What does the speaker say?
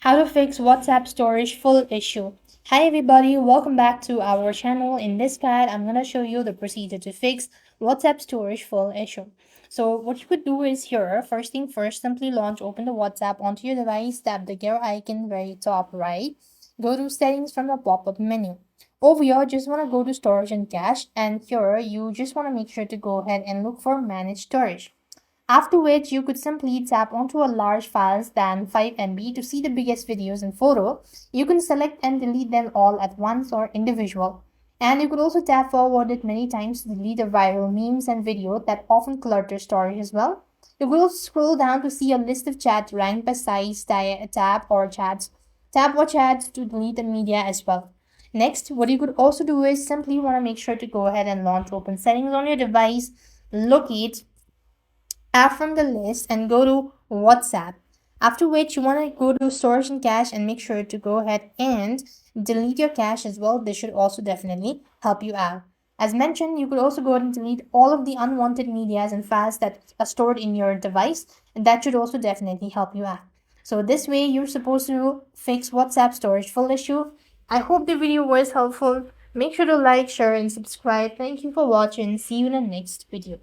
How to fix WhatsApp storage full issue. Hi everybody, welcome back to our channel. In this guide, I'm going to show you the procedure to fix WhatsApp storage full issue. So what you could do is here, first thing first, simply open the WhatsApp onto your device, tap the gear icon very top right, go to settings from the pop-up menu. Over here, just want to go to storage and cache, and here you just want to make sure to go ahead and look for manage storage. After which you could simply tap onto a large files than 5 MB to see the biggest videos and photo. You can select and delete them all at once or individual. And you could also tap forward it many times to delete the viral memes and video that often clutter storage as well. You will scroll down to see a list of chats ranked by size, tab or chats. Tap or chats to delete the media as well. Next, what you could also do is simply want to make sure to go ahead and launch open settings on your device, locate app from the list and go to WhatsApp. After which you want to go to storage and cache and make sure to go ahead and delete your cache as well. This should also definitely help you out. As mentioned, you could also go ahead and delete all of the unwanted medias and files that are stored in your device, and that should also definitely help you out. So this way you're supposed to fix WhatsApp storage full issue. I hope the video was helpful. Make sure to like, share and subscribe. Thank you for watching. See you in the next video.